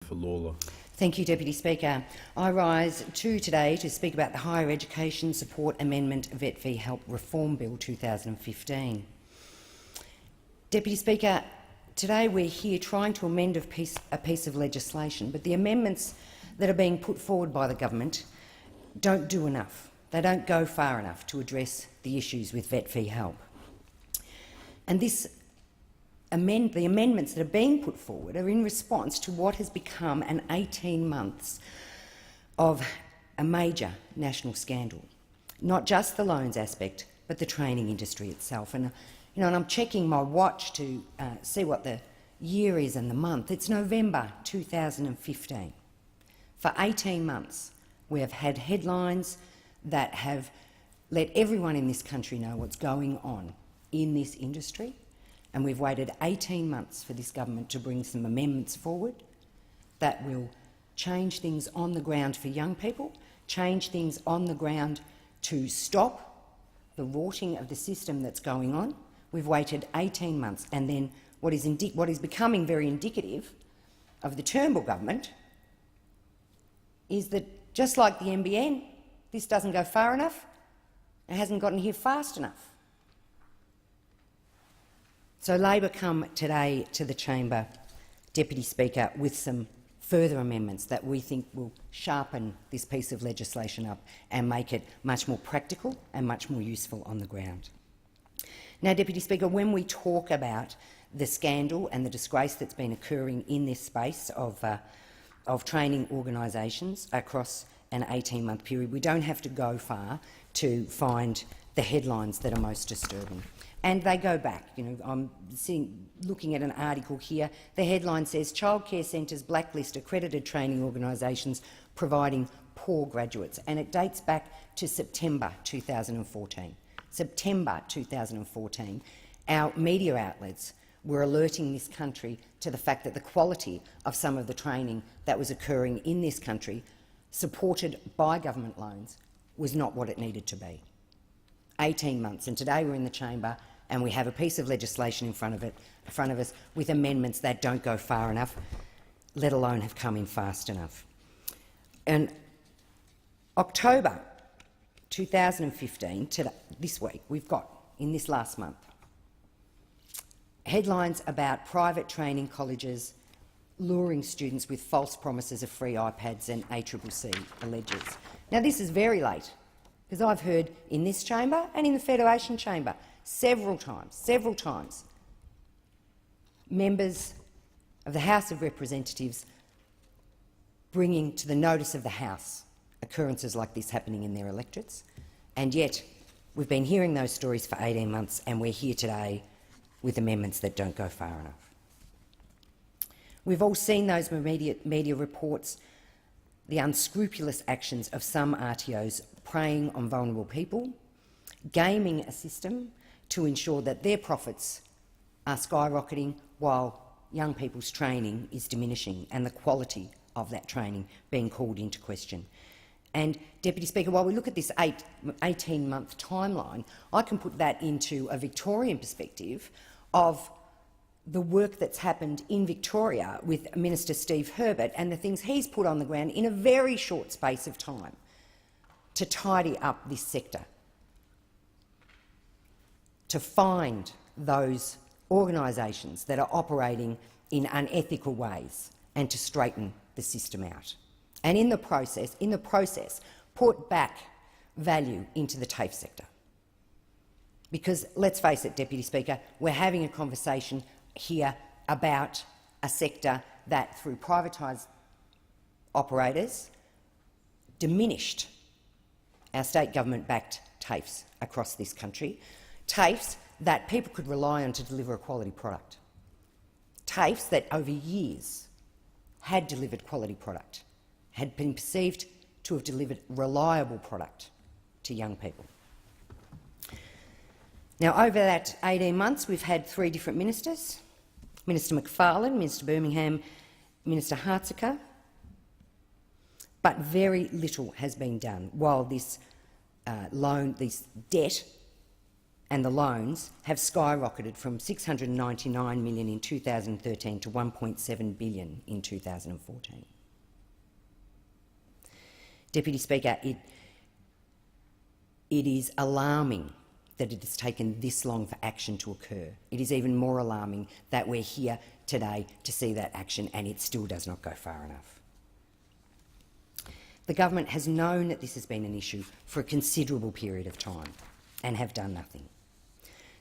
for Lawler. Thank you, Deputy Speaker. I rise today to speak about the Higher Education Support Amendment Vet v Help Reform Bill 2015. Deputy Speaker, today we're here trying to amend a piece of legislation, but the amendments that are being put forward by the government don't do enough. They don't go far enough to address the issues with Vet v Help. And the amendments that are being put forward are in response to what has become an 18 months of a major national scandal. Not just the loans aspect, but the training industry itself. And, and I'm checking my watch to see what the year is and the month. It's November 2015. For 18 months, we have had headlines that have let everyone in this country know what's going on in this industry, and we've waited 18 months for this government to bring some amendments forward that will change things on the ground for young people, change things on the ground to stop the rotting of the system that's going on. We've waited 18 months, and then what is becoming very indicative of the Turnbull government is that, just like the NBN, this doesn't go far enough. It hasn't gotten here fast enough. So Labor come today to the chamber, Deputy Speaker, with some further amendments that we think will sharpen this piece of legislation up and make it much more practical and much more useful on the ground. Now, Deputy Speaker, when we talk about the scandal and the disgrace that's been occurring in this space of training organisations across an 18-month period, we don't have to go far to find the headlines that are most disturbing. And they go back. I'm looking at an article here. The headline says, "Childcare centres blacklist accredited training organisations providing poor graduates," and it dates back to September 2014. September 2014, our media outlets were alerting this country to the fact that the quality of some of the training that was occurring in this country, supported by government loans, was not what it needed to be. 18 months, and today we're in the chamber and we have a piece of legislation in front of us with amendments that don't go far enough, let alone have come in fast enough. In October 2015, this week, we've got, in this last month, headlines about private training colleges luring students with false promises of free iPads and ACCC alleges. Now, this is very late, because I've heard in this chamber and in the Federation chamber several times, members of the House of Representatives bringing to the notice of the House occurrences like this happening in their electorates, and yet we've been hearing those stories for 18 months and we're here today with amendments that don't go far enough. We've all seen those media reports, the unscrupulous actions of some RTOs preying on vulnerable people, gaming a system to ensure that their profits are skyrocketing while young people's training is diminishing and the quality of that training being called into question. And, Deputy Speaker, while we look at this 18-month timeline, I can put that into a Victorian perspective of the work that's happened in Victoria with Minister Steve Herbert and the things he's put on the ground in a very short space of time to tidy up this sector, to find those organisations that are operating in unethical ways and to straighten the system out. And in the process, put back value into the TAFE sector. Because, let's face it, Deputy Speaker, we're having a conversation here about a sector that, through privatised operators, diminished our state government-backed TAFEs across this country, TAFEs that people could rely on to deliver a quality product, TAFEs that over years had delivered quality product, had been perceived to have delivered reliable product to young people. Now, over that 18 months, we've had 3 different ministers: Minister McFarlane, Minister Birmingham, Minister Hartzaker, but very little has been done while this debt and the loans have skyrocketed from $699 million in 2013 to $1.7 billion in 2014. Deputy Speaker, it is alarming that it has taken this long for action to occur. It is even more alarming that we're here today to see that action and it still does not go far enough. The government has known that this has been an issue for a considerable period of time and have done nothing.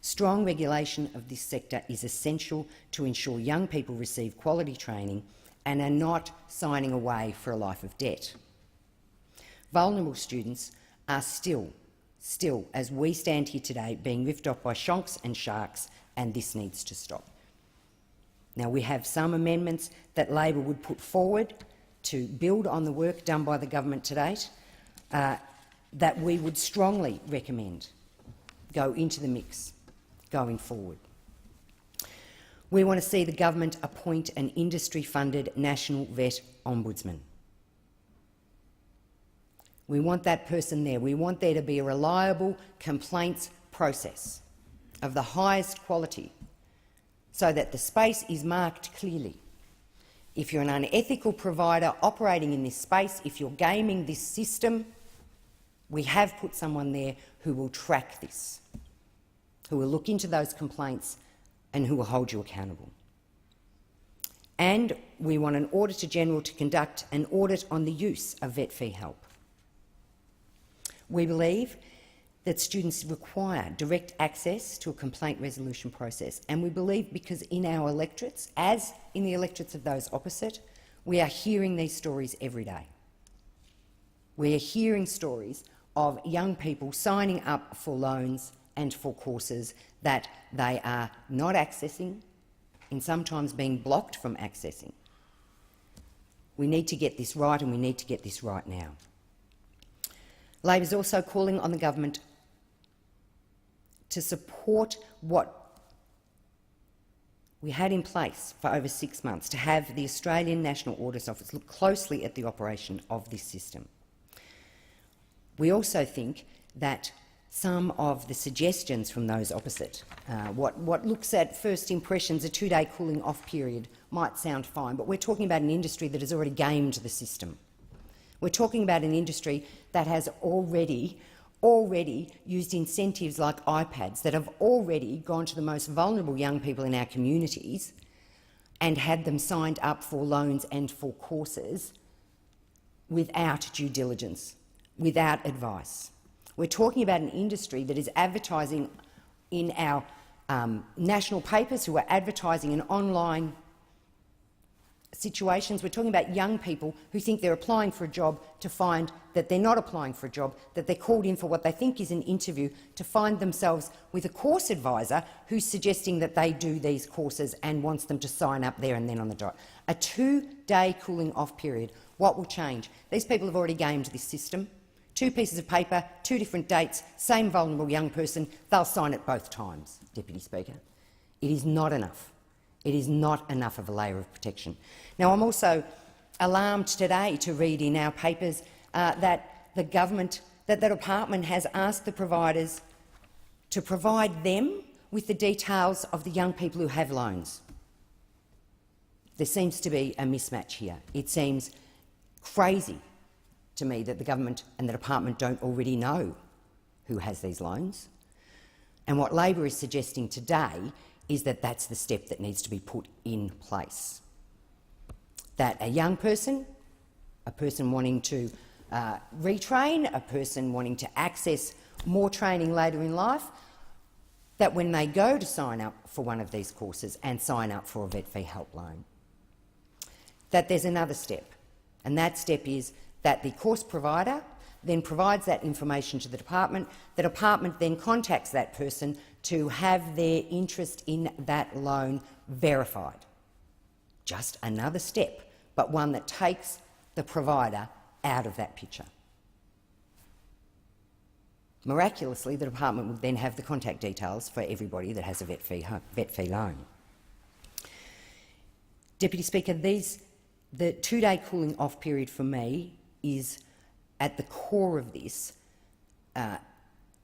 Strong regulation of this sector is essential to ensure young people receive quality training and are not signing away for a life of debt. Vulnerable students are still, as we stand here today, being ripped off by shonks and sharks, and this needs to stop. Now, we have some amendments that Labor would put forward to build on the work done by the government to date that we would strongly recommend go into the mix going forward. We want to see the government appoint an industry-funded National Vet Ombudsman. We want that person there. We want there to be a reliable complaints process of the highest quality so that the space is marked clearly. If you're an unethical provider operating in this space, if you're gaming this system, we have put someone there who will track this, who will look into those complaints and who will hold you accountable. And we want an Auditor-General to conduct an audit on the use of vet fee help. We believe that students require direct access to a complaint resolution process, and we believe because in our electorates, as in the electorates of those opposite, we are hearing these stories every day. We are hearing stories of young people signing up for loans and for courses that they are not accessing and sometimes being blocked from accessing. We need to get this right, and we need to get this right now. Labor is also calling on the government to support what we had in place for over 6 months, to have the Australian National Audit Office look closely at the operation of this system. We also think that some of the suggestions from those opposite, what looks at first impressions, a 2-day cooling off period, might sound fine, but we're talking about an industry that has already gamed the system. We're talking about an industry that has already used incentives like iPads, that have already gone to the most vulnerable young people in our communities and had them signed up for loans and for courses without due diligence, without advice. We're talking about an industry that is advertising in our national papers, who are advertising in online situations. We're talking about young people who think they're applying for a job to find that they're not applying for a job, that they're called in for what they think is an interview, to find themselves with a course advisor who's suggesting that they do these courses and wants them to sign up there and then on the dot. A 2-day cooling off period. What will change? These people have already gamed this system. 2 pieces of paper, 2 different dates, same vulnerable young person, they'll sign it both times, Deputy Speaker. It is not enough. It is not enough of a layer of protection. Now, I'm also alarmed today to read in our papers that the department has asked the providers to provide them with the details of the young people who have loans. There seems to be a mismatch here. It seems crazy to me that the government and the department don't already know who has these loans. And what Labor is suggesting today is that that's the step that needs to be put in place. That a young person, a person wanting to retrain, a person wanting to access more training later in life, that when they go to sign up for one of these courses and sign up for a vet fee help loan, that there's another step, and that step is that the course provider then provides that information to the department then contacts that person to have their interest in that loan verified. Just another step, but one that takes the provider out of that picture. Miraculously, the department would then have the contact details for everybody that has a vet fee loan. Deputy Speaker, the 2-day cooling off period for me is at the core of this,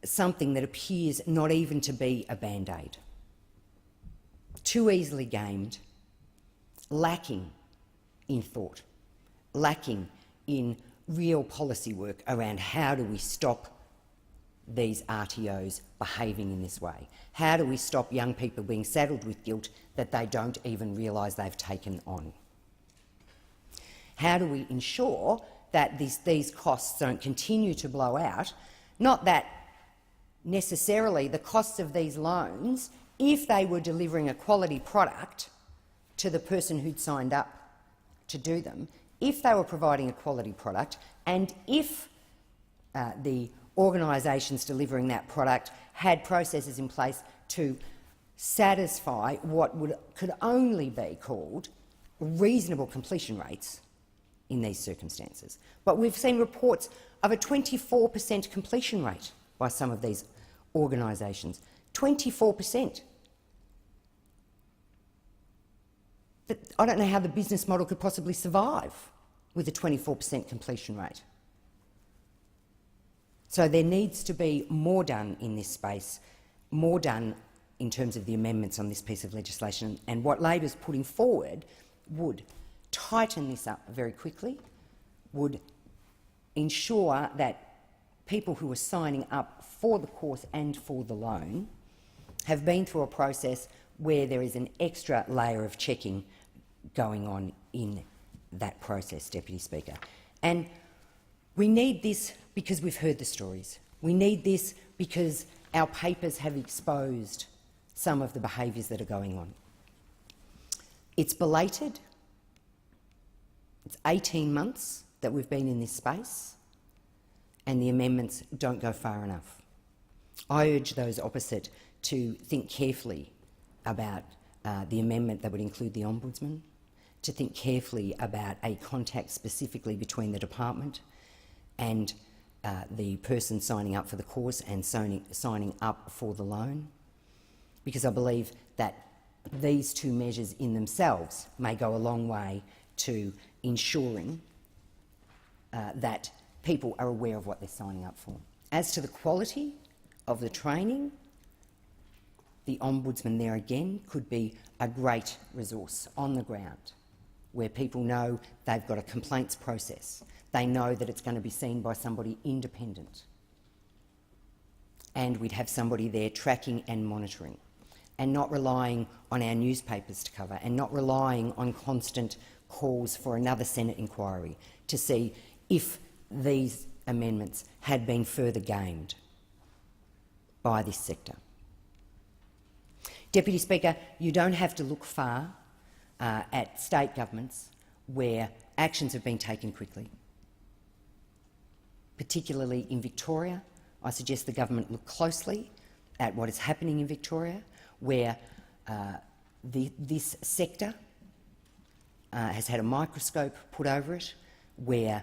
something that appears not even to be a band-aid. Too easily gamed, lacking in thought, lacking in real policy work around how do we stop these RTOs behaving in this way? How do we stop young people being saddled with guilt that they don't even realise they've taken on? How do we ensure that these costs don't continue to blow out? Not that necessarily the costs of these loans, if they were delivering a quality product to the person who'd signed up to do them, if they were providing a quality product, and if the organisations delivering that product had processes in place to satisfy what could only be called reasonable completion rates in these circumstances. But we've seen reports of a 24% completion rate by some of these organisations. 24%. But I don't know how the business model could possibly survive with a 24% completion rate. So there needs to be more done in this space, more done in terms of the amendments on this piece of legislation, and what Labor's putting forward would tighten this up very quickly, would ensure that people who are signing up for the course and for the loan have been through a process where there is an extra layer of checking going on in that process, Deputy Speaker. And we need this because we've heard the stories. We need this because our papers have exposed some of the behaviours that are going on. It's belated. It's 18 months that we've been in this space, and the amendments don't go far enough. I urge those opposite to think carefully about the amendment that would include the Ombudsman, to think carefully about a contact specifically between the department and the person signing up for the course and signing up for the loan, because I believe that these two measures in themselves may go a long way to ensuring that people are aware of what they're signing up for. As to the quality of the training, the Ombudsman there again could be a great resource on the ground, where people know they've got a complaints process. They know that it's going to be seen by somebody independent. And we'd have somebody there tracking and monitoring, and not relying on our newspapers to cover, and not relying on constant calls for another Senate inquiry to see if these amendments had been further gamed by this sector. Deputy Speaker, you don't have to look far at state governments where actions have been taken quickly. Particularly in Victoria, I suggest the government look closely at what is happening in Victoria, where this sector has had a microscope put over it, where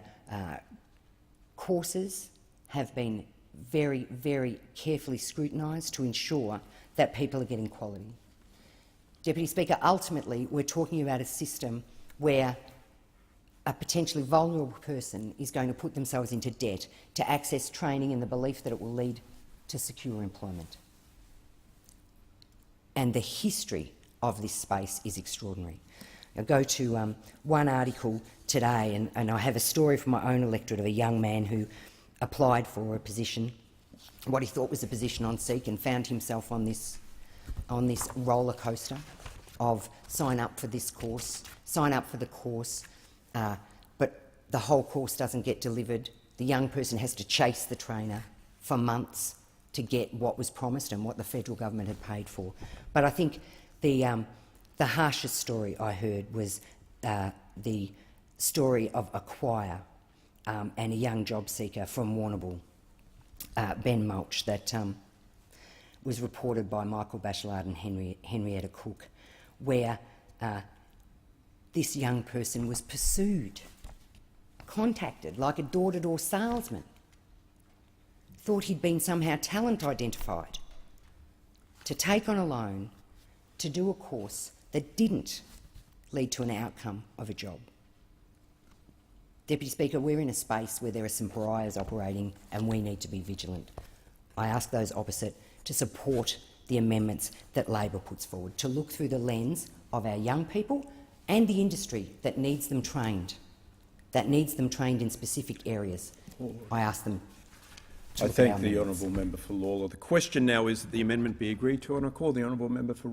courses have been very, very carefully scrutinised to ensure that people are getting quality. Deputy Speaker, ultimately we're talking about a system where a potentially vulnerable person is going to put themselves into debt to access training in the belief that it will lead to secure employment. And the history of this space is extraordinary. I'll go to one article today, and I have a story from my own electorate of a young man who applied for a position, what he thought was a position on SEEK, and found himself on this roller coaster of sign up for this course, sign up for the course, but the whole course doesn't get delivered. The young person has to chase the trainer for months to get what was promised and what the federal government had paid for. But I think the harshest story I heard was the story of a choir and a young job seeker from Warrnambool, Ben Mulch, that was reported by Michael Bachelard and Henrietta Cook, where this young person was pursued, contacted like a door-to-door salesman, thought he'd been somehow talent identified, to take on a loan to do a course that didn't lead to an outcome of a job. Deputy Speaker, we're in a space where there are some pariahs operating and we need to be vigilant. I ask those opposite to support the amendments that Labor puts forward, to look through the lens of our young people and the industry that needs them trained in specific areas. I ask them to I look at our thank the amendments. honourable member for Lalor. The question now is that the amendment be agreed to, and I call the honourable member for